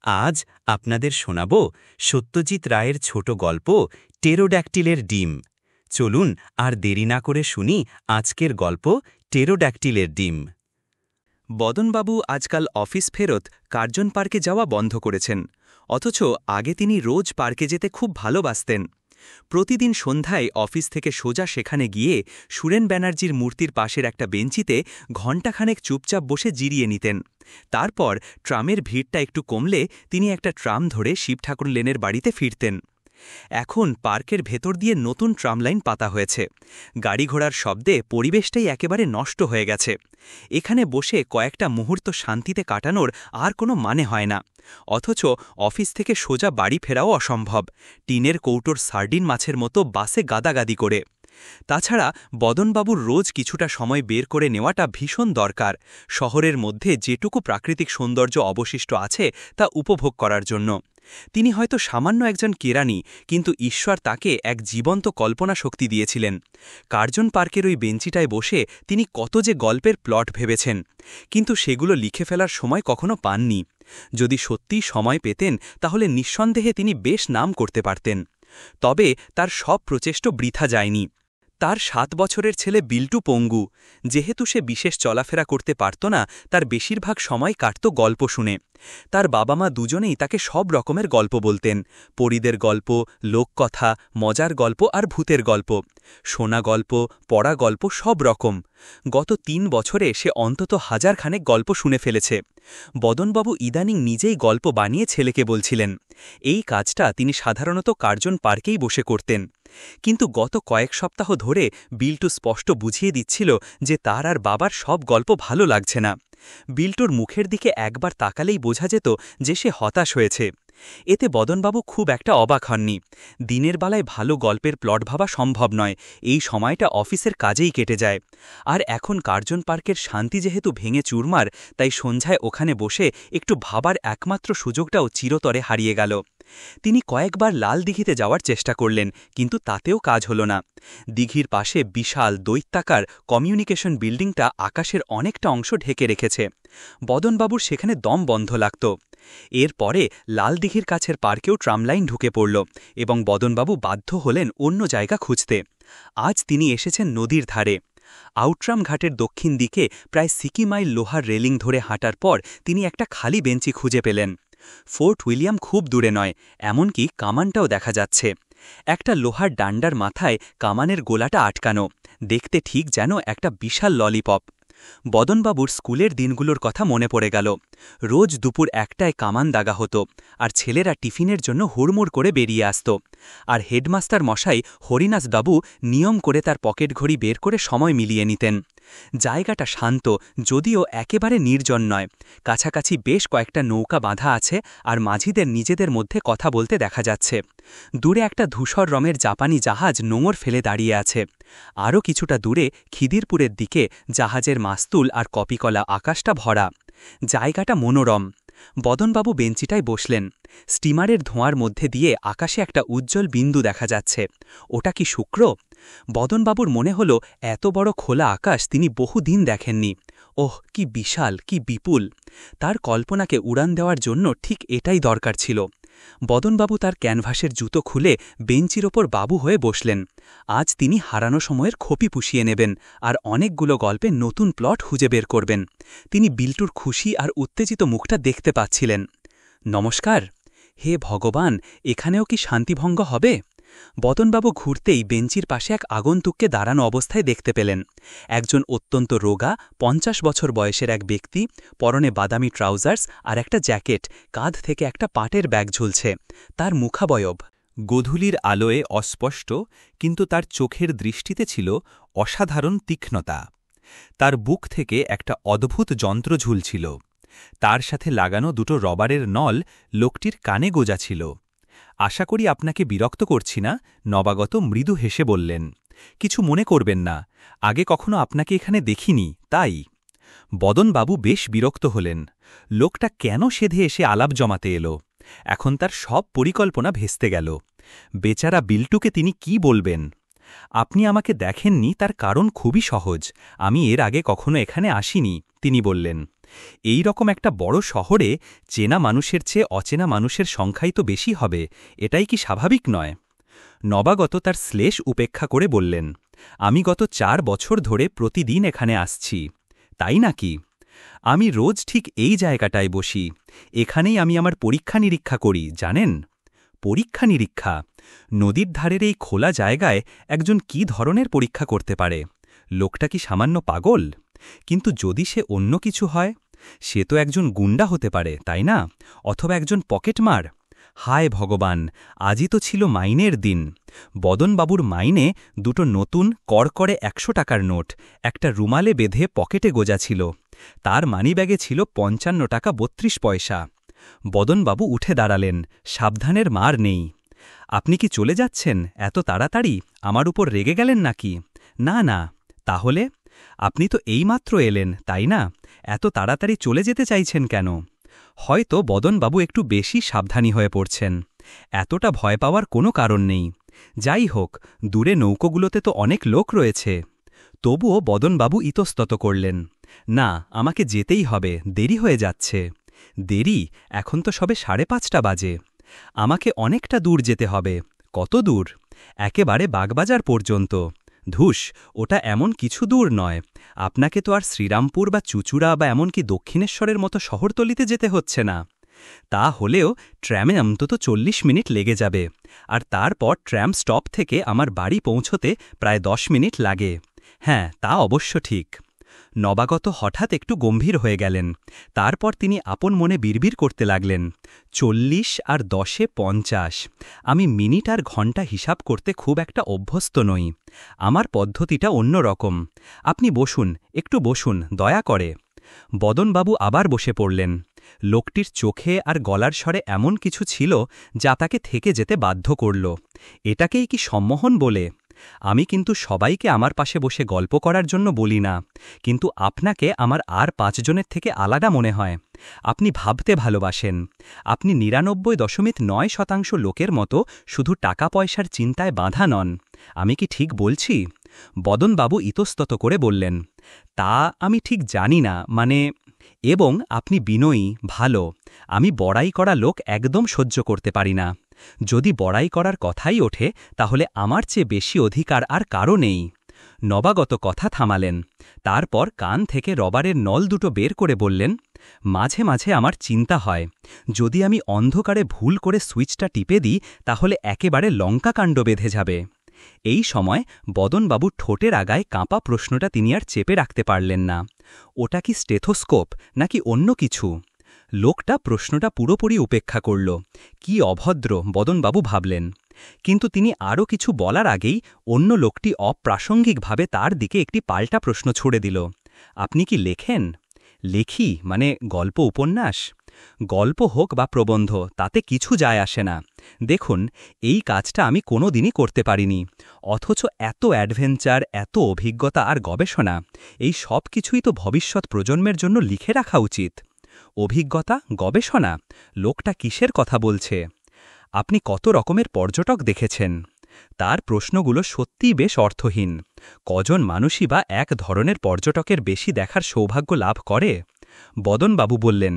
আজ আপনাদের শোনাব সত্যজিৎ রায়ের ছোট গল্প টেরোড্যাকটিলের ডিম। চলুন আর দেরি না করে শুনি আজকের গল্প টেরোড্যাকটিলের ডিম। বদনবাবু আজকাল অফিস ফেরত কার্জন পার্কে যাওয়া বন্ধ করেছেন, অথচ আগে তিনি রোজ পার্কে যেতে খুব ভালোবাসতেন। প্রতিদিন সন্ধ্যায় অফিস থেকে সোজা সেখানে গিয়ে সুরেন ব্যানার্জির মূর্তির পাশের একটা বেঞ্চিতে ঘণ্টাখানেক চুপচাপ বসে জিরিয়ে নিতেন। তারপর ট্রামের ভিড়টা একটু কমলে তিনি একটা ট্রাম ধরে শিব ঠাকুর লেনের বাড়িতে ফিরতেন। এখন পার্কের ভেতর দিয়ে নতুন ট্রাম লাইন পাতা হয়েছে। গাড়িঘোড়ার শব্দে পরিবেশটাই একেবারে নষ্ট হয়ে গেছে। এখানে বসে কয়েকটা মুহূর্ত শান্তিতে কাটানোর আর কোনো মানে হয় না। অথচ অফিস থেকে সোজা বাড়ি ফেরাও অসম্ভব, টিনের কৌটোর সার্ডিন মাছের মতো বাসে গাদাগাদি করে। তাছাড়া বদনবাবুর রোজ কিছুটা সময় বের করে নেওয়াটা ভীষণ দরকার, শহরের মধ্যে যেটুকু প্রাকৃতিক সৌন্দর্য অবশিষ্ট আছে তা উপভোগ করার জন্য। তিনি হয়তো সামান্য একজন কেরানি, কিন্তু ঈশ্বর তাকে এক জীবন্ত কল্পনা শক্তি দিয়েছিলেন। কার্জন পার্কের ওই বেঞ্চিটায় বসে তিনি কত যে গল্পের প্লট ভেবেছেন, কিন্তু সেগুলো লিখে ফেলার সময় কখনো পাননি। যদি সত্যিই সময় পেতেন তাহলে নিঃসন্দেহে তিনি বেশ নাম করতে পারতেন। তবে তার সব প্রচেষ্টা বৃথা যায়নি। তার 7 বছরের ছেলে বিল্টু পঙ্গু, যেহেতু সে বিশেষ চলাফেরা করতে পারত না, তার বেশিরভাগ সময় কাটত গল্প শুনে। তার বাবা মা দুজনেই তাকে সব রকমের গল্প বলতেন, পরীদের গল্প, লোককথা, মজার গল্প আর ভূতের গল্প, শোনা গল্প, পড়া গল্প, সব রকম। গত 3 বছরে সে অন্তত 1000 খানেক গল্প শুনে ফেলেছে। বদনবাবু ইদানিং নিজেই গল্প বানিয়ে ছেলেকে বলছিলেন। এই কাজটা তিনি সাধারণত কার্জন পার্কেই বসে করতেন। কিন্তু গত কয়েক সপ্তাহ ধরে বিল্টু স্পষ্ট বুঝিয়ে দিচ্ছিল যে তার আর বাবার সব গল্প ভালো লাগছে না। বিল্টুর মুখের দিকে একবার তাকালেই বোঝা যেত যে সে হতাশ হয়েছে। এতে বদনবাবু খুব একটা অবাক হননি। দিনের বেলায় ভালো গল্পের প্লট ভাবা সম্ভব নয়, এই সময়টা অফিসের কাজেই কেটে যায়। আর এখন কার্জন পার্কের শান্তি যেহেতু ভেঙে চুরমার, তাই সন্ধ্যায় ওখানে বসে একটু ভাবার একমাত্র সুযোগটাও চিরতরে হারিয়ে গেল। তিনি কয়েকবার লাল দিঘিতে যাওয়ার চেষ্টা করলেন, কিন্তু তাতেও কাজ হল না। দিঘির পাশে বিশাল দৈত্যাকার কমিউনিকেশন বিল্ডিংটা আকাশের অনেকটা অংশ ঢেকে রেখেছে। বদনবাবুর সেখানে দম বন্ধ লাগত। এরপরে লাল দিঘির কাছের পার্কেও ট্রামলাইন ঢুকে পড়ল এবং বদনবাবু বাধ্য হলেন অন্য জায়গা খুঁজতে। আজ তিনি এসেছেন নদীর ধারে। আউটরাম ঘাটের দক্ষিণ দিকে প্রায় 60 মাইল লোহার রেলিং ধরে হাঁটার পর তিনি একটা খালি বেঞ্চি খুঁজে পেলেন। ফোর্ট উইলিয়াম খুব দূরে নয়, এমনকি কামানটাও দেখা যাচ্ছে। একটা লোহার ডান্ডার মাথায় কামানের গোলাটা আটকানো, দেখতে ঠিক যেন একটা বিশাল ললিপপ। বদনবাবুর স্কুলের দিনগুলোর কথা মনে পড়ে গেল। রোজ দুপুর 1টায় কামান দাগা হতো, আর ছেলেরা টিফিনের জন্য হুড়মুড় করে বেরিয়ে আসত। আর হেডমাস্টার মশাই হরিনাথবাবু নিয়ম করে তার পকেট ঘড়ি বের করে সময় মিলিয়ে নিতেন। জায়গাটা শান্ত, যদিও একেবারে নির্জন নয়। কাছাকাছি বেশ কয়েকটা নৌকা বাঁধা আছে, আর মাঝিদের নিজেদের মধ্যে কথা বলতে দেখা যাচ্ছে। দূরে একটা ধূসর রঙের জাপানি জাহাজ নোঙর ফেলে দাঁড়িয়ে আছে। আরও কিছুটা দূরে খিদিরপুরের দিকে জাহাজের মাস্তুল আর কপিকলা আকাশটা ভরা। জায়গাটা মনোরম। বদনবাবু বেঞ্চিটায় বসলেন। স্টিমারের ধোঁয়ার মধ্যে দিয়ে আকাশে একটা উজ্জ্বল বিন্দু দেখা যাচ্ছে। ওটা কি শুক্র? বদনবাবুর মনে হল এত বড় খোলা আকাশ তিনি বহুদিন দেখেননি। ওহ, কি বিশাল, কি বিপুল! তার কল্পনাকে উড়ান দেওয়ার জন্য ঠিক এটাই দরকার ছিল। বদনবাবু তার ক্যানভাসের জুতো খুলে বেঞ্চির ওপর বাবু হয়ে বসলেন। আজ তিনি হারানো সময়ের খোপি পুষিয়ে নেবেন আর অনেকগুলো গল্পে নতুন প্লট খুঁজে বের করবেন। তিনি বিল্টুর খুশি আর উত্তেজিত মুখটা দেখতে পাচ্ছিলেন। নমস্কার। হে ভগবান, এখানেও কি শান্তিভঙ্গ হবে? বদনবাবু ঘুরতেই বেঞ্চির পাশে এক আগন্তুককে দাঁড়ানো অবস্থায় দেখতে পেলেন। একজন অত্যন্ত রোগা 50 বছর বয়সের এক ব্যক্তি, পরনে বাদামি ট্রাউজার্স আর একটা জ্যাকেট, কাঁধ থেকে একটা পাটের ব্যাগ ঝুলছে। তার মুখাবয়ব গোধূলির আলোয় অস্পষ্ট, কিন্তু তার চোখের দৃষ্টিতে ছিল অসাধারণ তীক্ষ্ণতা। তার বুক থেকে একটা অদ্ভুত যন্ত্র ঝুলছিল। তার সাথে লাগানো দুটো রবারের নল লোকটির কানে গোজা ছিল। আশা করি আপনাকে বিরক্ত করছি না, নবাগত মৃদু হেসে বললেন। কিছু মনে করবেন না, আগে কখনো আপনাকে এখানে দেখিনি, তাই। বদনবাবু বেশ বিরক্ত হলেন। লোকটা কেন সেধে এসে আলাপ জমাতে এলো? এখন তার সব পরিকল্পনা ভেস্তে গেল। বেচারা বিল্টুকে তিনি কি বলবেন? আপনি আমাকে দেখেননি তার কারণ খুবই সহজ। আমি এর আগে কখনো এখানে আসিনি, তিনি বললেন। এই রকম একটা বড় শহরে চেনা মানুষের চেয়ে অচেনা মানুষের সংখ্যাই তো বেশি হবে, এটাই কি স্বাভাবিক নয়? নবাগত তার শ্লেষ উপেক্ষা করে বললেন, আমি গত 4 বছর ধরে প্রতিদিন এখানে আসছি। তাই নাকি? আমি রোজ ঠিক এই জায়গাটায় বসি। এখানেই আমি আমার পরীক্ষা নিরীক্ষা করি, জানেন? পরীক্ষা নিরীক্ষা? নদীর ধারের এই খোলা জায়গায় একজন কি ধরনের পরীক্ষা করতে পারে? লোকটা কি সামান্য পাগল? কিন্তু যদি সে অন্য কিছু হয়, সে তো একজন গুন্ডা হতে পারে, তাই না? অথবা একজন পকেটমার। হায় ভগবান, আজই তো ছিল মাইনের দিন। বদনবাবুর মাইনে দুটো নতুন কড়কড়ে 100 টাকার নোট একটা রুমালে বেঁধে পকেটে গোজা ছিল। তার মানিব্যাগে ছিল 55 টাকা 32 পয়সা। বদনবাবু উঠে দাঁড়ালেন, সাবধানের মার নেই। আপনি কি চলে যাচ্ছেন এত তাড়াতাড়ি? আমার উপর রেগে গেলেন নাকি? না না। তাহলে? আপনি তো এইমাত্র এলেন, তাই না? এত তাড়াতাড়ি চলে যেতে চাইছেন কেন? হয়তো বদনবাবু একটু বেশি সাবধানী হয়ে পড়ছেন। এতটা ভয় পাওয়ার কোনো কারণ নেই। যাই হোক, দূরে নৌকোগুলোতে তো অনেক লোক রয়েছে। তবুও বদনবাবু ইতস্তত করলেন, না, আমাকে যেতেই হবে, দেরি হয়ে যাচ্ছে। দেরি? এখন তো সবে 5:30 বাজে। আমাকে অনেকটা দূর যেতে হবে। কত দূর? একেবারে বাগবাজার পর্যন্ত। ধুস, ওটা এমন কিছু দূর নয়। আপনাকে তো আর শ্রীরামপুর বা চুচুড়া বা এমনকি দক্ষিণেশ্বরের মতো শহরতলিতে যেতে হচ্ছে না। তা হলেও ট্র্যামে অন্তত 40 মিনিট লেগে যাবে, আর তারপর ট্র্যাম স্টপ থেকে আমার বাড়ি পৌঁছতে প্রায় 10 মিনিট লাগে। হ্যাঁ, তা অবশ্য ঠিক। নবাগত হঠাৎ একটু গম্ভীর হয়ে গেলেন। তারপর তিনি আপন মনে বিড়বিড় করতে লাগলেন, 40 আর 10-এ 50। আমি মিনিট আর ঘণ্টা হিসাব করতে খুব একটা অভ্যস্ত নই। আমার পদ্ধতিটা অন্য রকম। আপনি বসুন, একটু বসুন, দয়া করে। বদনবাবু আবার বসে পড়লেন। লোকটির চোখে আর গলার স্বরে এমন কিছু ছিল যা তাকে থেকে যেতে বাধ্য করল। এটাকেই কি সম্মোহন বলে? আমি কিন্তু সবাইকে আমার পাশে বসে গল্প করার জন্য বলি না, কিন্তু আপনাকে আমার আর 5 জনের থেকে আলাদা মনে হয়। আপনি ভাবতে ভালোবাসেন। আপনি 99.9% লোকের মতো শুধু টাকা পয়সার চিন্তায় বাঁধা নন। আমি কি ঠিক বলছি? বদনবাবু ইতস্তত করে বললেন, তা আমি ঠিক জানি না, মানে। এবং আপনি বিনয়ী, ভালো। আমি বড়াই করা লোক একদম সহ্য করতে পারি না। যদি বড়াই করার কথাই ওঠে, তাহলে আমার চেয়ে বেশি অধিকার আর কারও নেই। নবাগত কথা থামালেন। তারপর কান থেকে রবারের নল দুটো বের করে বললেন, মাঝে মাঝে আমার চিন্তা হয়, যদি আমি অন্ধকারে ভুল করে সুইচটা টিপে দিই, তাহলে একেবারে লঙ্কাকাণ্ড বেঁধে যাবে। এই সময় বদনবাবুর ঠোঁটের আগায় কাঁপা প্রশ্নটা তিনি আর চেপে রাখতে পারলেন না। ওটা কি স্টেথোস্কোপ নাকি অন্য কিছু? লোকটা প্রশ্নটা পুরোপুরি উপেক্ষা করল। কি অভদ্র, বদনবাবু ভাবলেন। কিন্তু তিনি আরও কিছু বলার আগেই অন্য লোকটি অপ্রাসঙ্গিকভাবে তার দিকে একটি পাল্টা প্রশ্ন ছুড়ে দিল, আপনি কি লেখেন? লেখি মানে গল্প উপন্যাস? গল্প হোক বা প্রবন্ধ, তাতে কিছু যায় আসে না। দেখুন, এই কাজটা আমি কোনো দিনই করতে পারিনি। অথচ এত অ্যাডভেঞ্চার, এত অভিজ্ঞতা আর গবেষণা, এই সব কিছুই তো ভবিষ্যৎ প্রজন্মের জন্য লিখে রাখা উচিত। অভিজ্ঞতা, গবেষণা? লোকটা কিসের কথা বলছে? আপনি কত রকমের পর্যটক দেখেছেন? তার প্রশ্নগুলো সত্যিই বেশ অর্থহীন। কজন মানুষই বা এক ধরনের পর্যটকের বেশি দেখার সৌভাগ্য লাভ করে? বদনবাবু বললেন,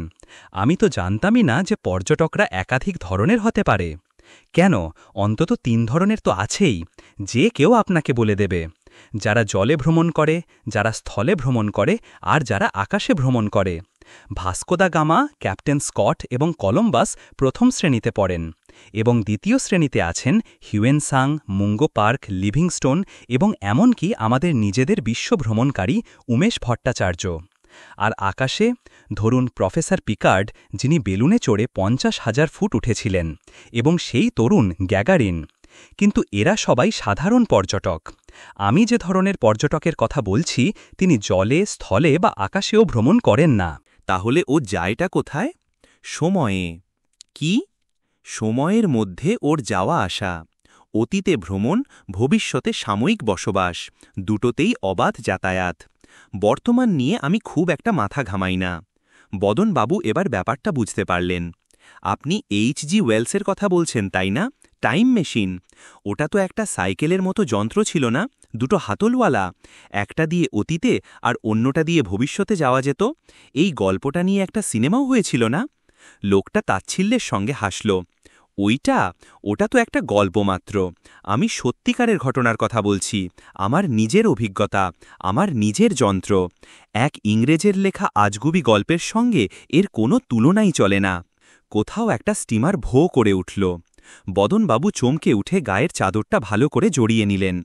আমি তো জানতামই না যে পর্যটকরা একাধিক ধরনের হতে পারে। কেন, অন্তত 3 ধরনের তো আছেই, যে কেউ আপনাকে বলে দেবে। যারা জলে ভ্রমণ করে, যারা স্থলে ভ্রমণ করে, আর যারা আকাশে ভ্রমণ করে। Vasco da Gama, captain Scott এবং কলম্বাস প্রথম শ্রেণীতে পড়েন, এবং দ্বিতীয় শ্রেণীতে আছেন হিউয়েনসাং, মুঙ্গো পার্ক, লিভিংস্টোন এবং এমনকি আমাদের নিজেদের বিশ্বভ্রমণকারী উমেশ ভট্টাচার্য। আর আকাশে, ধরুন প্রফেসর পিকার্ড, যিনি বেলুনে চড়ে 50,000 ফুট উঠেছিলেন, এবং সেই তরুণ গ্যাগারিন। কিন্তু এরা সবাই সাধারণ পর্যটক। আমি যে ধরনের পর্যটকের কথা বলছি, তিনি জলে, স্থলে বা আকাশেও ভ্রমণ করেন না। তাহলে ও যায়টা কোথায়? সময়ে। কি? সময়ের মধ্যে ওর যাওয়া আসা। অতীতে ভ্রমণ, ভবিষ্যতে সাময়িক বসবাস, দুটোতেই অবাধ যাতায়াত। বর্তমান নিয়ে আমি খুব একটা মাথা ঘামাই না। বদনবাবু এবার ব্যাপারটা বুঝতে পারলেন। আপনি H.G. ওয়েলসের কথা বলছেন, তাই না? Time machine. ওটা তো একটা সাইকেলের মতো যন্ত্র ছিল না, দুটো হাতলওয়ালা। একটা দিয়ে অতীতে আর অন্যটা দিয়ে ভবিষ্যতে যাওয়া যেত। এই গল্পটা নিয়ে একটা সিনেমাও হয়েছিল না? লোকটা তাচ্ছিল্যের সঙ্গে হাসল। ওটা তো একটা গল্প মাত্র। আমি সত্যিকারের ঘটনার কথা বলছি, আমার নিজের অভিজ্ঞতা, আমার নিজের যন্ত্র। এক ইংরেজের লেখা আজগুবি গল্পের সঙ্গে এর কোনো তুলনাই চলে না। কোথাও একটা স্টিমার ভো করে উঠল। বদনবাবু চমকে উঠে গায়ের চাদরটা ভালো করে জড়িয়ে নিলেন।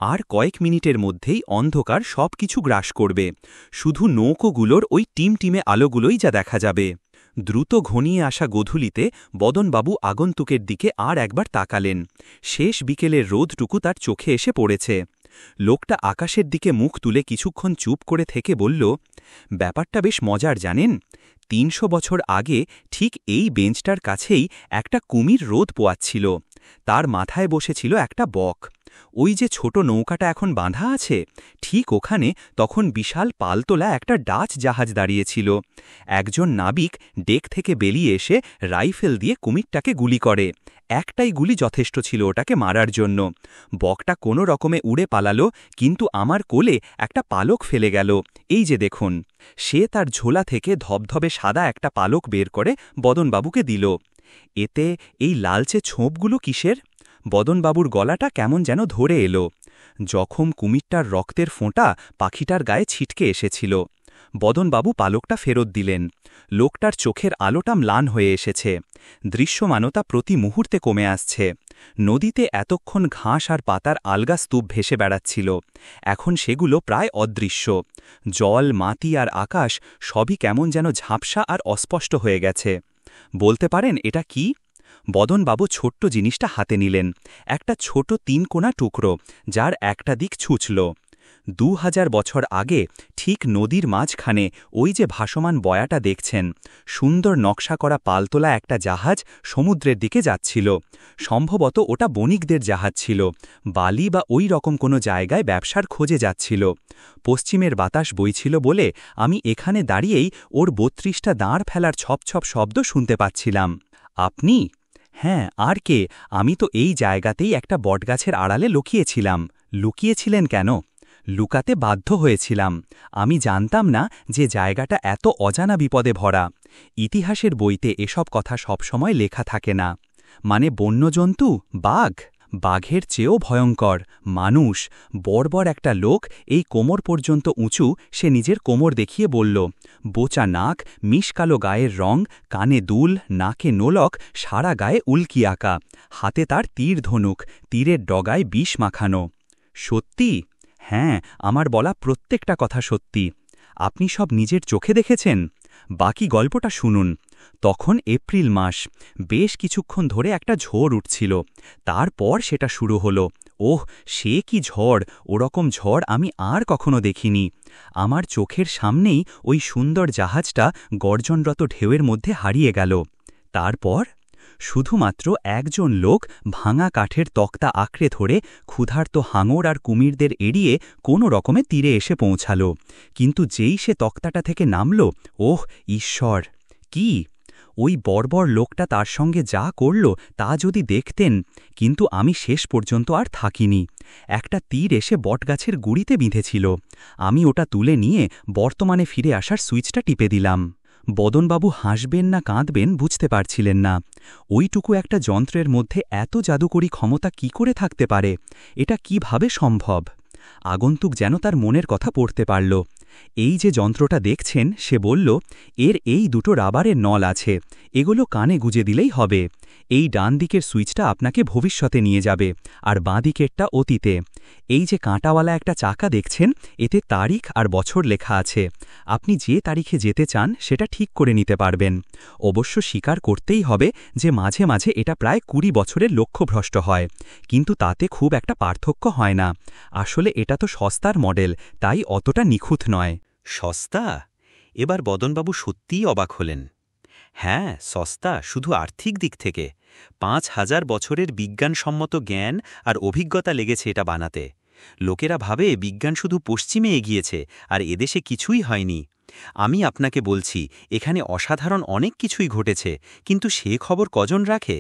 আর কয়েক মিনিটের মধ্যেই অন্ধকার সব কিছু গ্রাস করবে, শুধু নৌকোগুলোর ওই টিমটিমে আলোগুলোই যা দেখা যাবে। দ্রুত ঘনিয়ে আসা গোধূলিতে বদনবাবু আগন্তুকের দিকে আর একবার তাকালেন। শেষ বিকেলের রোদটুকু তার চোখে এসে পড়েছে। লোকটা আকাশের দিকে মুখ তুলে কিছুক্ষণ চুপ করে থেকে বলল, ব্যাপারটা বেশ মজার জানেন। ৩০০ বছর আগে ঠিক এই বেঞ্চটার কাছেই একটা কুমির রোদ পোয়াচ্ছিল। তার মাথায় বসেছিল একটা বক। ওই যে ছোট নৌকাটা এখন বাঁধা আছে, ঠিক ওখানে তখন বিশাল পালতোলা একটা ডাচ জাহাজ দাঁড়িয়েছিল। একজন নাবিক ডেক থেকে বেরিয়ে এসে রাইফেল দিয়ে কুমিরটাকে গুলি করে। একটাই গুলি যথেষ্ট ছিল ওটাকে মারার জন্য। বকটা কোনো রকমে উড়ে পালালো, কিন্তু আমার কোলে একটা পালক ফেলে গেল। এই যে দেখুন। সে তার ঝোলা থেকে ধবধবে সাদা একটা পালক বের করে বদনবাবুকে দিল। এতে এই লালচে ছোপগুলো কিসের? বদনবাবুর গলাটা কেমন যেন ধরে এলো। জখম কুমিরটার রক্তের ফোঁটা পাখিটার গায়ে ছিটকে এসেছিল। বদনবাবু পালকটা ফেরত দিলেন। লোকটার চোখের আলোটা ম্লান হয়ে এসেছে। দৃশ্যমানতা প্রতি মুহূর্তে কমে আসছে। নদীতে এতক্ষণ ঘাস আর পাতার আলগা স্তূপ ভেসে বেড়াচ্ছিল, এখন সেগুলো প্রায় অদৃশ্য। জল, মাটি আর আকাশ সবই কেমন যেন ঝাপসা আর অস্পষ্ট হয়ে গেছে। বলতে পারেন এটা কি? বদনবাবু ছোট্ট জিনিসটা হাতে নিলেন, একটা ছোট ৩ কোণা টুকরো, যার একটা দিক ছুঁচল। ২০০০ বছর আগে ঠিক নদীর মাঝখানে ওই যে ভাসমান বয়াটা দেখছেন, সুন্দর নকশা করা পালতোলা একটা জাহাজ সমুদ্রের দিকে যাচ্ছিল। সম্ভবত ওটা বণিকদের জাহাজ ছিল, বালি বা ওই রকম কোনো জায়গায় ব্যবসার খোঁজে যাচ্ছিল। পশ্চিমের বাতাস বইছিল বলে আমি এখানে দাঁড়িয়েই ওর ৩২টা দাঁড় ফেলার ছপ শব্দ শুনতে পাচ্ছিলাম। আপনি? হ্যাঁ, আর কে? আমি তো এই জায়গাতেই একটা বটগাছের আড়ালে লুকিয়েছিলাম। লুকিয়েছিলেন কেন? লুকাতে বাধ্য হয়েছিলাম। আমি জানতাম না যে জায়গাটা এত অজানা বিপদে ভরা। ইতিহাসের বইতে এসব কথা সবসময় লেখা থাকে না। মানে বন্যজন্তু, বাঘ? বাঘের চেয়েও ভয়ঙ্কর মানুষ। বর্বর একটা লোক, এই কোমর পর্যন্ত উঁচু, সে নিজের কোমর দেখিয়ে বলল, বোচা নাক, মিশকালো গায়ের রং, কানে দুল, নাকে নোলক, সারা গায়ে উল্কি আঁকা, হাতে তার তীর ধনুক, তীরের ডগায় বিষ মাখানো। সত্যি? হ্যাঁ, আমার বলা প্রত্যেকটা কথা সত্যি। আপনি সব নিজের চোখে দেখেছেন? বাকি গল্পটা শুনুন। তখন এপ্রিল মাস, বেশ কিছুক্ষণ ধরে একটা ঝড় উঠছিল। তারপর সেটা শুরু হলো। ওহ, সে কি ঝড়! ওরকম ঝড় আমি আর কখনো দেখিনি। আমার চোখের সামনেই ওই সুন্দর জাহাজটা গর্জনরত ঢেউয়ের মধ্যে হারিয়ে গেল। তারপর শুধুমাত্র একজন লোক ভাঙা কাঠের তক্তা আঁকড়ে ধরে ক্ষুধার্ত হাঙর আর কুমিরদের এড়িয়ে কোনো রকমে তীরে এসে পৌঁছাল। কিন্তু যেই সে তক্তাটা থেকে নামল, ওহ ঈশ্বর! কি ওই বর্বর লোকটা তার সঙ্গে যা করল তা যদি দেখতেন! কিন্তু আমি শেষ পর্যন্ত আর থাকিনি। একটা তীর এসে বটগাছের গুড়িতে বিঁধেছিল। আমি ওটা তুলে নিয়ে বর্তমানে ফিরে আসার সুইচটা টিপে দিলাম। বদনবাবু হাসবেন না কাঁদবেন বুঝতে পারছিলেন না। ওইটুকু একটা যন্ত্রের মধ্যে এত জাদুকরী ক্ষমতা কি করে থাকতে পারে? এটা কিভাবে সম্ভব? আগন্তুক যেন তার মনের কথা পড়তে পারল। এই যে যন্ত্রটা দেখছেন, সে বলল, এর এই দুটো রাবারের নল আছে, এগুলো কানে গুজে দিলেই হবে। এই ডান দিকের সুইচটা আপনাকে ভবিষ্যতে নিয়ে যাবে, আর বাঁ দিকেরটা অতীতে। এই যে কাঁটাওয়ালা একটা চাকা দেখছেন, এতে তারিখ আর বছর লেখা আছে। আপনি যে তারিখে যেতে চান সেটা ঠিক করে নিতে পারবেন। অবশ্য স্বীকার করতেই হবে যে মাঝে মাঝে এটা প্রায় ২০ বছরের লক্ষ্যভ্রষ্ট হয়, কিন্তু তাতে খুব একটা পার্থক্য হয় না। আসলে এটা তো সস্তার মডেল, তাই অতটা নিখুঁত নয়। সস্তা? এবার বদনবাবু সত্যিই অবাক হলেন। হ্যাঁ, সস্তা, শুধু আর্থিক দিক থেকে। ৫,০০০ বছরের বিজ্ঞানসম্মত জ্ঞান আর অভিজ্ঞতা লেগেছে এটা বানাতে। লোকেরা ভাবে বিজ্ঞান শুধু পশ্চিমে এগিয়েছে আর এদেশে কিছুই হয়নি। আমি আপনাকে বলছি, এখানে অসাধারণ অনেক কিছুই ঘটেছে, কিন্তু সে খবর কজন রাখে?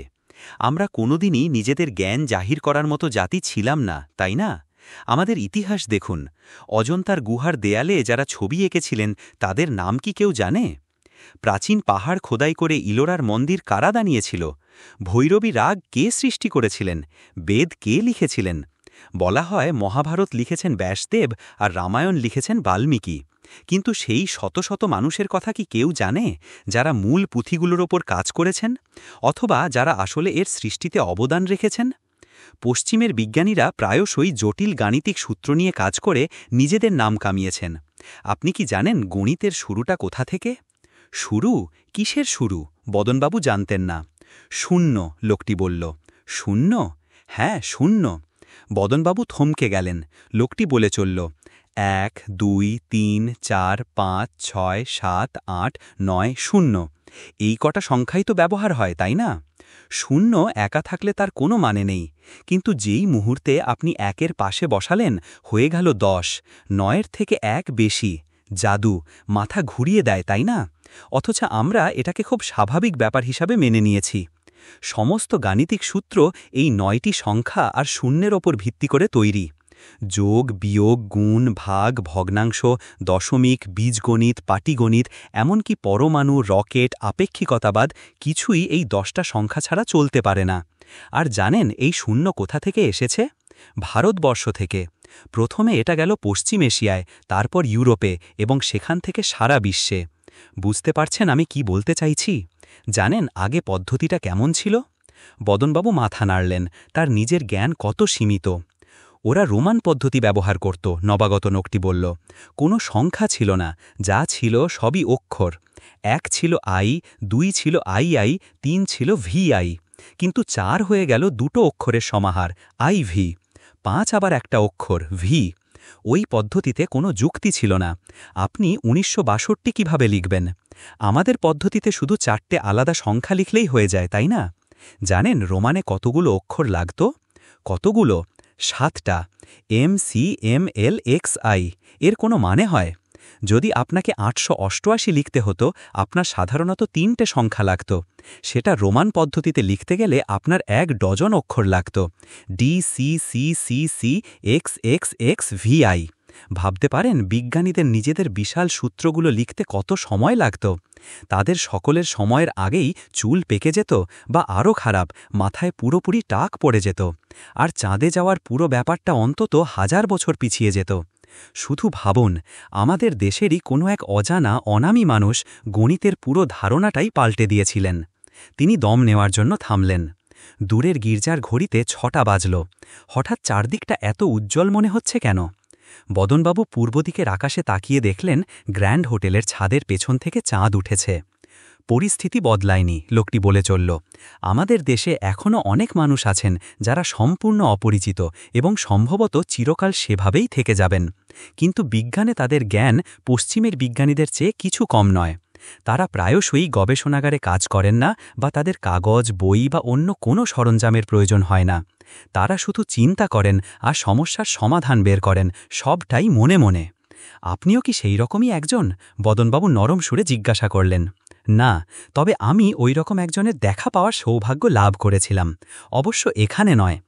আমরা কোনোদিনই নিজেদের জ্ঞান জাহির করার মতো জাতি ছিলাম না, তাই না? আমাদের ইতিহাস দেখুন, অজন্তার গুহার দেয়ালে যারা ছবি এঁকেছিলেন তাদের নাম কি কেউ জানে? প্রাচীন পাহাড় খোদাই করে ইলোরার মন্দির কারা দানিয়েছিল? ভৈরবী রাগ কে সৃষ্টি করেছিলেন? বেদ কে লিখেছিলেন? বলা হয় মহাভারত লিখেছেন ব্যাসদেব আর রামায়ণ লিখেছেন বাল্মীকি, কিন্তু সেই শত শত মানুষের কথা কি কেউ জানে যারা মূল পুঁথিগুলোর ওপর কাজ করেছেন, অথবা যারা আসলে এর সৃষ্টিতে অবদান রেখেছেন? পশ্চিমের বিজ্ঞানীরা প্রায়শই জটিল গাণিতিক সূত্র নিয়ে কাজ করে নিজেদের নাম কামিয়েছেন। আপনি কি জানেন গণিতের শুরুটা কোথা থেকে? শুরু? কিসের শুরু? বদনবাবু জানতেন না। শূন্য, লোকটি বলল। শূন্য? হ্যাঁ, শূন্য। বদনবাবু থমকে গেলেন। লোকটি বলে চলল, 1, 2, 3, 4, 5, 6, 7, 8, 9, 0। এই কটা সংখ্যাই তো ব্যবহার হয়, তাই না? শূন্য একা থাকলে তার কোনো মানে নেই, কিন্তু যেই মুহূর্তে আপনি 1-এর পাশে বসালেন হয়ে গেল 10, 9-এর থেকে 1 বেশি। জাদু, মাথা ঘুরিয়ে দেয়, তাই না? অথচ আমরা এটাকে খুব স্বাভাবিক ব্যাপার হিসাবে মেনে নিয়েছি। সমস্ত গাণিতিক সূত্র এই 9টি সংখ্যা আর শূন্যের ওপর ভিত্তি করে তৈরি। যোগ, বিয়োগ, গুণ, ভাগ, ভগ্নাংশ, দশমিক, বীজগণিত, পাটিগণিত, এমনকি পরমাণু, রকেট, আপেক্ষিকতাবাদ কিছুই এই 10টা সংখ্যা ছাড়া চলতে পারে না। আর জানেন এই শূন্য কোথা থেকে এসেছে? ভারতবর্ষ থেকে। প্রথমে এটা গেল পশ্চিম এশিয়ায়, তারপর ইউরোপে এবং সেখান থেকে সারা বিশ্বে। বুঝতে পারছেন আমি কি বলতে চাইছি? জানেন আগে পদ্ধতিটা কেমন ছিল? বদনবাবু মাথা নাড়লেন, তার নিজের জ্ঞান কত সীমিত। ওরা রোমান পদ্ধতি ব্যবহার করত, নবাগত লোকটি বলল। কোনো সংখ্যা ছিল না, যা ছিল সবই অক্ষর। 1 ছিল আই, 2 ছিল আই, 3 ছিল VI, কিন্তু 4 হয়ে গেল দুটো অক্ষরের সমাহার, IV। 5 আবার একটা অক্ষর, V। ওই পদ্ধতিতে কোনো যুক্তি ছিল না। আপনি 1962 কিভাবে লিখবেন? আমাদের পদ্ধতিতে শুধু 4টে আলাদা সংখ্যা লিখলেই হয়ে যায়, তাই না? জানেন রোমানে কতগুলো অক্ষর লাগত? কতগুলো? 7টা। MCMLXI। এর কোনো মানে হয়? যদি আপনাকে 888 লিখতে হতো, আপনার সাধারণত 3টে সংখ্যা লাগত। সেটা রোমান পদ্ধতিতে লিখতে গেলে আপনার 1 ডজন অক্ষর লাগত। DCCCCXXXVI। ভাবতে পারেন বিজ্ঞানীদের নিজেদের বিশাল সূত্রগুলো লিখতে কত সময় লাগত? তাদের সকলের সময়ের আগেই চুল পেকে যেত, বা আরও খারাপ, মাথায় পুরোপুরি টাক পড়ে যেত। আর চাঁদে যাওয়ার পুরো ব্যাপারটা অন্তত 1000 বছর পিছিয়ে যেত। শুধু ভাবুন, আমাদের দেশেরই কোনো এক অজানা অনামী মানুষ গণিতের পুরো ধারণাটাই পাল্টে দিয়েছিলেন। তিনি দম নেওয়ার জন্য থামলেন। দূরের গির্জার ঘড়িতে 6টা বাজল। হঠাৎ চারদিকটা এত উজ্জ্বল মনে হচ্ছে কেন? বদনবাবু পূর্ব দিকের আকাশে তাকিয়ে দেখলেন গ্র্যান্ড হোটেলের ছাদের পেছন থেকে চাঁদ উঠেছে। পরিস্থিতি বদলায়নি, লোকটি বলে চলল। আমাদের দেশে এখনও অনেক মানুষ আছেন যারা সম্পূর্ণ অপরিচিত এবং সম্ভবত চিরকাল সেভাবেই থেকে যাবেন। কিন্তু বিজ্ঞানে তাদের জ্ঞান পশ্চিমের বিজ্ঞানীদের চেয়ে কিছু কম নয়। তারা প্রায়শই গবেষণাগারে কাজ করেন না, বা তাদের কাগজ, বই বা অন্য কোনো সরঞ্জামের প্রয়োজন হয় না। তারা শুধু চিন্তা করেন আর সমস্যার সমাধান বের করেন, সবটাই মনে মনে। আপনিও কি সেই রকমই একজন? বদনবাবু নরম সুরে জিজ্ঞাসা করলেন। না, তবে আমি ওই রকম একজনের দেখা পাওয়ার সৌভাগ্য লাভ করেছিলাম। অবশ্য এখানে নয়।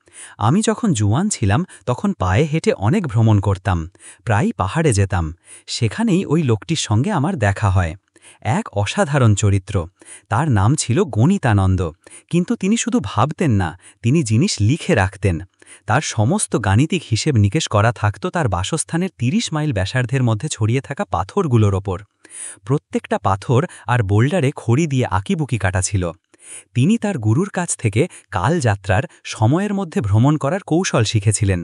আমি যখন জুয়ান ছিলাম তখন পায়ে হেঁটে অনেক ভ্রমণ করতাম, প্রায় পাহাড়ে যেতাম। সেখানেই ওই লোকটির সঙ্গে আমার দেখা হয়। এক অসাধারণ চরিত্র। তার নাম ছিল গণিতানন্দ। কিন্তু তিনি শুধু ভাবতেন না, তিনি জিনিস লিখে রাখতেন। তার সমস্ত গাণিতিক হিসেব নিকেশ করা থাকত তার বাসস্থানের 30 মাইল ব্যাসার্ধের মধ্যে ছড়িয়ে থাকা পাথরগুলোর ওপর। প্রত্যেকটা পাথর আর বোল্ডারে খড়ি দিয়ে আঁকিবুকি কাটা ছিল। তিনি তার গুরুর কাছ থেকে কালযাত্রার, সময়ের মধ্যে ভ্রমণ করার কৌশল শিখেছিলেন।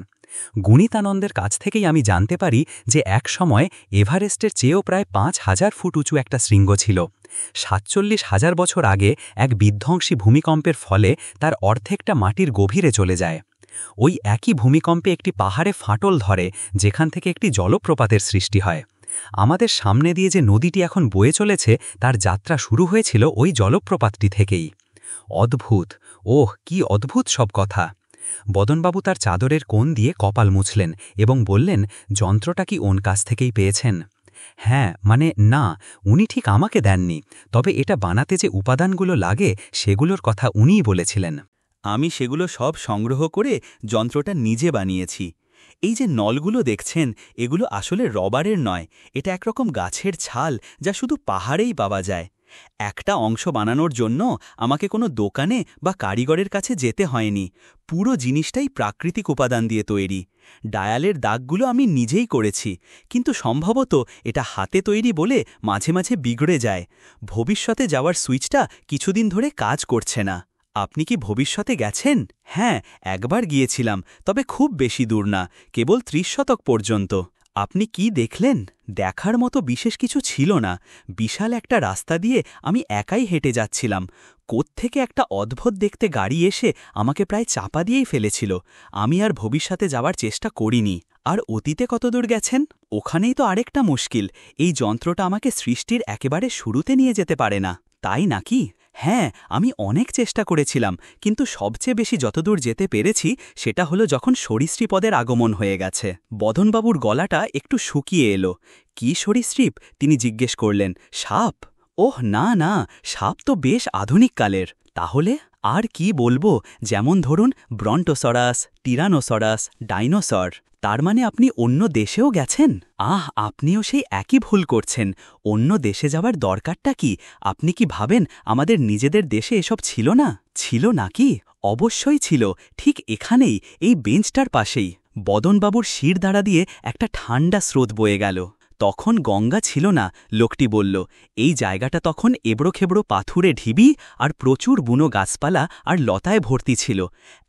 গণিতানন্দের কাছ থেকেই আমি জানতে পারি যে এক সময় এভারেস্টের চেয়েও প্রায় 5000 ফুট উঁচু একটা শৃঙ্গ ছিল। 47,000 বছর আগে এক বিধ্বংসী ভূমিকম্পের ফলে তার অর্ধেকটা মাটির গভীরে চলে যায়। ওই একই ভূমিকম্পে একটি পাহাড়ে ফাটল ধরে, যেখান থেকে একটি জলপ্রপাতের সৃষ্টি হয়। আমাদের সামনে দিয়ে যে নদীটি এখন বয়ে চলেছে, তার যাত্রা শুরু হয়েছিল ওই জলপ্রপাতটি থেকেই। অদ্ভুত, ওহ কি অদ্ভুত সব কথা! বদনবাবু তার চাদরের কোণ দিয়ে কপাল মুছলেন এবং বললেন, যন্ত্রটা কি ওন কাছ থেকেই পেয়েছেন? হ্যাঁ, মানে না, উনি ঠিক আমাকে দেননি, তবে এটা বানাতে যে উপাদানগুলো লাগে সেগুলোর কথা উনিই বলেছিলেন। আমি সেগুলো সব সংগ্রহ করে যন্ত্রটা নিজে বানিয়েছি। এই যে নলগুলো দেখছেন, এগুলো আসলে রবারের নয়, এটা একরকম গাছের ছাল যা শুধু পাহাড়েই পাওয়া যায়। একটা অংশ বানানোর জন্য আমাকে কোনো দোকানে বা কারিগরের কাছে যেতে হয়নি। পুরো জিনিসটাই প্রাকৃতিক উপাদান দিয়ে তৈরি। ডায়ালের দাগগুলো আমি নিজেই করেছি, কিন্তু সম্ভবত এটা হাতে তৈরি বলে মাঝে মাঝে বিগড়ে যায়। ভবিষ্যতে যাওয়ার সুইচটা কিছুদিন ধরে কাজ করছে না। আপনি কি ভবিষ্যতে গেছেন? হ্যাঁ, একবার গিয়েছিলাম, তবে খুব বেশি দূর না, কেবল ৩০ শতক পর্যন্ত। আপনি কি দেখলেন? দেখার মতো বিশেষ কিছু ছিল না। বিশাল একটা রাস্তা দিয়ে আমি একাই হেঁটে যাচ্ছিলাম। কোত্থেকে একটা অদ্ভুত দেখতে গাড়ি এসে আমাকে প্রায় চাপা দিয়েই ফেলেছিল। আমি আর ভবিষ্যতে যাওয়ার চেষ্টা করিনি। আর অতীতে কতদূর গেছেন? ওখানেই তো আরেকটা মুশকিল, এই যন্ত্রটা আমাকে সৃষ্টির একেবারে শুরুতে নিয়ে যেতে পারে না, তাই নাকি? হ্যাঁ, আমি অনেক চেষ্টা করেছিলাম, কিন্তু সবচেয়ে বেশি যতদূর যেতে পেরেছি সেটা হলো যখন সরীসৃপদের আগমন হয়ে গেছে। বদনবাবুর গলাটা একটু শুকিয়ে এলো। কি সরীসৃপ? তিনি জিজ্ঞেস করলেন। সাপ? ওহ না না, সাপ তো বেশ আধুনিক কালের। তাহলে আর কি বলবো, যেমন ধরুন ব্রন্টোসরাস, টিরানোসরাস, ডাইনোসর। তার মানে আপনি অন্য দেশেও গেছেন? আপনিও সেই একই ভুল করছেন। অন্য দেশে যাওয়ার দরকারটা কি? আপনি কি ভাবেন আমাদের নিজেদের দেশে এসব ছিল না? ছিল নাকি? অবশ্যই ছিল, ঠিক এখানেই, এই বেঞ্চটার পাশেই। বদনবাবুর শিরদাঁড়া দিয়ে একটা ঠান্ডা স্রোত বয়ে গেল। তখন গঙ্গা ছিল না, লোকটি বলল। এই জায়গাটা তখন এবড়োখেবড়ো পাথুরে ঢিবি আর প্রচুর বুনো গাছপালা আর লতায় ভর্তি ছিল।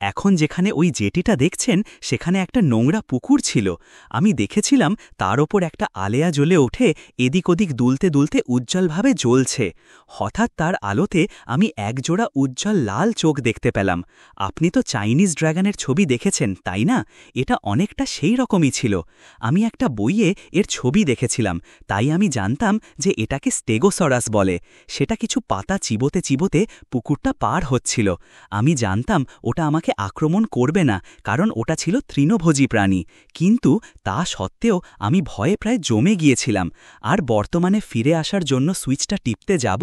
এখন যেখানে ওই জেটিটা দেখছেন, সেখানে একটা নোংরা পুকুর ছিল। আমি দেখেছিলাম তার ওপর একটা আলেয়া জ্বলে ওঠে, এদিক ওদিক দুলতে দুলতে উজ্জ্বলভাবে জ্বলছে। হঠাৎ তার আলোতে আমি একজোড়া উজ্জ্বল লাল চোখ দেখতে পেলাম। আপনি তো চাইনিজ ড্রাগনের ছবি দেখেছেন, তাই না? এটা অনেকটা সেই রকমই ছিল। আমি একটা বইয়ে এর ছবি দেখেছিলাম, তাই আমি জানতাম যে এটাকে স্টেগোসরাস বলে। সেটা কিছু পাতা চিবোতে চিবোতে পুকুরটা পার হচ্ছিল। আমি জানতাম ওটা আমাকে আক্রমণ করবে না, কারণ ওটা ছিল তৃণভোজী প্রাণী। কিন্তু তা সত্ত্বেও আমি ভয়ে প্রায় জমে গিয়েছিলাম। আর বর্তমানে ফিরে আসার জন্য সুইচটা টিপতে যাব,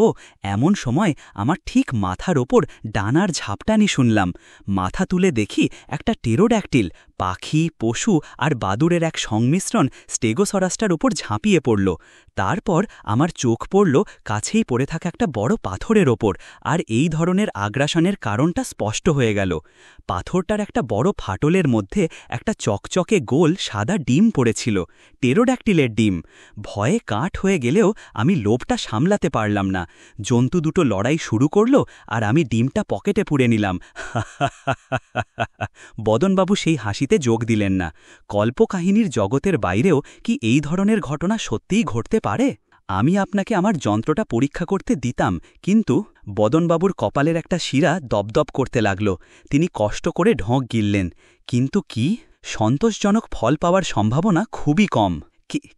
এমন সময় আমার ঠিক মাথার ওপর ডানার ঝাপটানি শুনলাম। মাথা তুলে দেখি একটা টেরোড্যাকটিল, পাখি, পশু আর বাদুড়ের এক সংমিশ্রণ স্টেগোসরাসটার উপর ঝাঁপিয়ে পড়ল। তারপর আমার চোখ পড়ল কাছেই পড়ে থাকা একটা বড় পাথরের ওপর, আর এই ধরনের আগ্রাসনের কারণটা স্পষ্ট হয়ে গেল। পাথরটার একটা বড় ফাটলের মধ্যে একটা চকচকে গোল সাদা ডিম পড়েছিল, টেরোড্যাকটিলের ডিম। ভয়ে কাঠ হয়ে গেলেও আমি লোভটা সামলাতে পারলাম না। জন্তু দুটো লড়াই শুরু করল, আর আমি ডিমটা পকেটে পুরে নিলাম। বদনবাবু সেই হাসিতে যোগ দিলেন না। কল্পকাহিনীর জগতের বাইরেও কি এই ধরনের ঘটনা সত্যিই ঘটতে পারে? আমি আপনাকে আমার যন্ত্রটা পরীক্ষা করতে দিতাম, কিন্তু বদনবাবুর কপালের একটা শিরা দপদপ করতে লাগল। তিনি কষ্ট করে ঢোক গিললেন। কিন্তু কি? সন্তোষজনক ফল পাওয়ার সম্ভাবনা খুবই কম।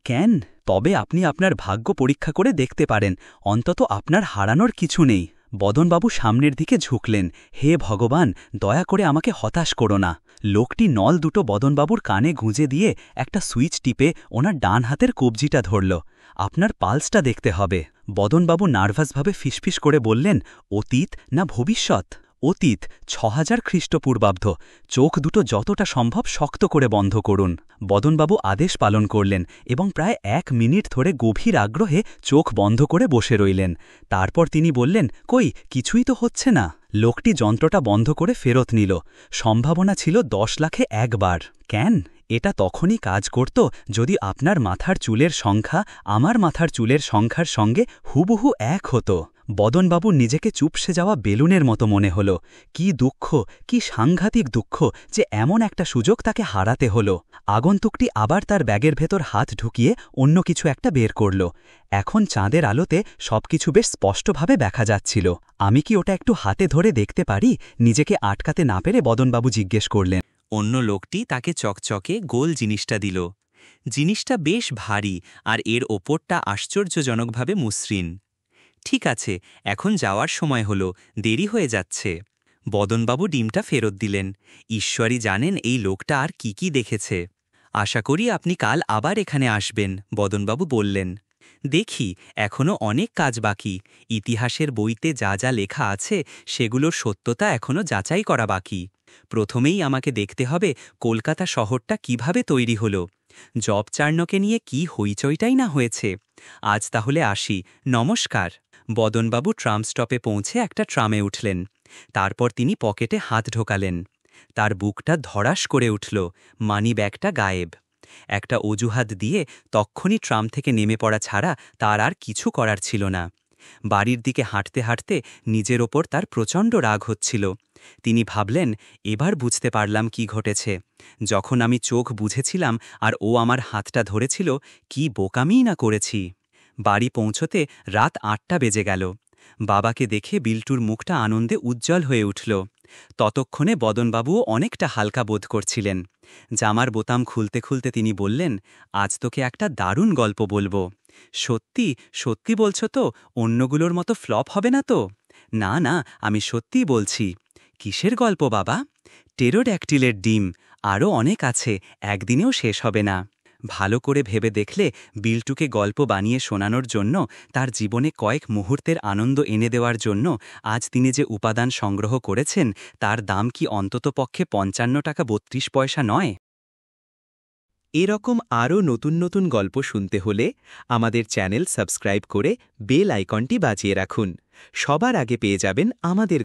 কেন? তবে আপনি আপনার ভাগ্য পরীক্ষা করে দেখতে পারেন, অন্তত আপনার হারানোর কিছু নেই। বদনবাবু সামনের দিকে ঝুঁকলেন। হে ভগবান, দয়া করে আমাকে হতাশ করো না। লোকটি নল দুটো বদনবাবুর কানে গুঁজে দিয়ে একটা সুইচ টিপে ওনার ডান হাতের কবজিটা ধরল। আপনার পালসটা দেখতে হবে। বদনবাবু নার্ভাসভাবে ফিসফিস করে বললেন, অতীত না ভবিষ্যৎ? অতীত, ৬০০০ খ্রিস্টপূর্বাব্দ। চোখ দুটো যতটা সম্ভব শক্ত করে বন্ধ করুন। বদনবাবু আদেশ পালন করলেন এবং প্রায় ১ মিনিট ধরে গভীর আগ্রহে চোখ বন্ধ করে বসে রইলেন। তারপর তিনি বললেন, কই, কিছুই তো হচ্ছে না। লোকটি যন্ত্রটা বন্ধ করে ফেরত নিল। সম্ভাবনা ছিল ১০ লাখে একবার। কেন? এটা তখনই কাজ করত যদি আপনার মাথার চুলের সংখ্যা আমার মাথার চুলের সংখ্যার সঙ্গে হুবহু এক হতো। বদনবাবুর নিজেকে চুপসে যাওয়া বেলুনের মতো মনে হল। কি দুঃখ, কি সাংঘাতিক দুঃখ যে এমন একটা সুযোগ তাকে হারাতে হল। আগন্তুকটি আবার তার ব্যাগের ভেতর হাত ঢুকিয়ে অন্য কিছু একটা বের করল। এখন চাঁদের আলোতে সবকিছু বেশ স্পষ্টভাবে দেখা যাচ্ছিল। আমি কি ওটা একটু হাতে ধরে দেখতে পারি? নিজেকে আটকাতে না পেরে বদনবাবু জিজ্ঞেস করলেন। অন্য লোকটি তাকে চকচকে গোল জিনিসটা দিল। জিনিসটা বেশ ভারী, আর এর ওপরটা আশ্চর্যজনকভাবে মসৃণ। ঠিক আছে, এখন যাওয়ার সময় হল, দেরি হয়ে যাচ্ছে। বদনবাবু ডিমটা ফেরত দিলেন। ঈশ্বরই জানেন এই লোকটা আর কি কি দেখেছে। আশা করি আপনি কাল আবার এখানে আসবেন, বদনবাবু বললেন। দেখি এখনো অনেক কাজ বাকি। ইতিহাসের বইতে যা যা লেখা আছে সেগুলোর সত্যতা এখনো যাচাই করা বাকি। প্রথমেই আমাকে দেখতে হবে কলকাতা শহরটা কিভাবে তৈরি হলো। জব চার্নকে নিয়ে কি হইচইটাই না হয়েছে। আজ তাহলে আসি, নমস্কার। বদনবাবু ট্রাম স্টপে পৌঁছে একটা ট্রামে উঠলেন। তারপর তিনি পকেটে হাত ঢোকালেন। তার বুকটা ধড়াস করে উঠল, মানি ব্যাগটা গায়েব। একটা অজুহাত দিয়ে তক্ষুনি ট্রাম থেকে নেমে পড়া ছাড়া তার আর কিছু করার ছিল না। বাড়ির দিকে হাঁটতে হাঁটতে নিজের ওপর তার প্রচণ্ড রাগ হচ্ছিল। তিনি ভাবলেন, এবার বুঝতে পারলাম কি ঘটেছে। যখন আমি চোখ বুঝেছিলাম আর ও আমার হাতটা ধরেছিল, কি বোকামিই না করেছি। বাড়ি পৌঁছতে রাত ৮টা বেজে গেল। বাবাকে দেখে বিল্টুর মুখটা আনন্দে উজ্জ্বল হয়ে উঠল। ততক্ষণে বদনবাবুও অনেকটা হালকা বোধ করছিলেন। জামার বোতাম খুলতে খুলতে তিনি বললেন, আজ তোকে একটা দারুণ গল্প বলবো। সত্যি সত্যি বলছো তো? অন্যগুলোর মতো ফ্লপ হবে না তো? না না, আমি সত্যিই বলছি। কিসের গল্প বাবা? টেরোড্যাকটিলের ডিম। আরও অনেক আছে, একদিনেও শেষ হবে না। ভালো করে ভেবে দেখলে বিল্টুকে গল্প বানিয়ে শোনানোর জন্য, তার জীবনে কয়েক মুহূর্তের আনন্দ এনে দেওয়ার জন্য আজ তিনি যে উপাদান সংগ্রহ করেছেন তার দাম কি অন্ততপক্ষে ৫৫ টাকা ৩২ পয়সা নয়? এরকম আরও নতুন নতুন গল্প শুনতে হলে আমাদের চ্যানেল সাবস্ক্রাইব করে বেল আইকনটি বাজিয়ে রাখুন। সবার আগে পেয়ে যাবেন আমাদের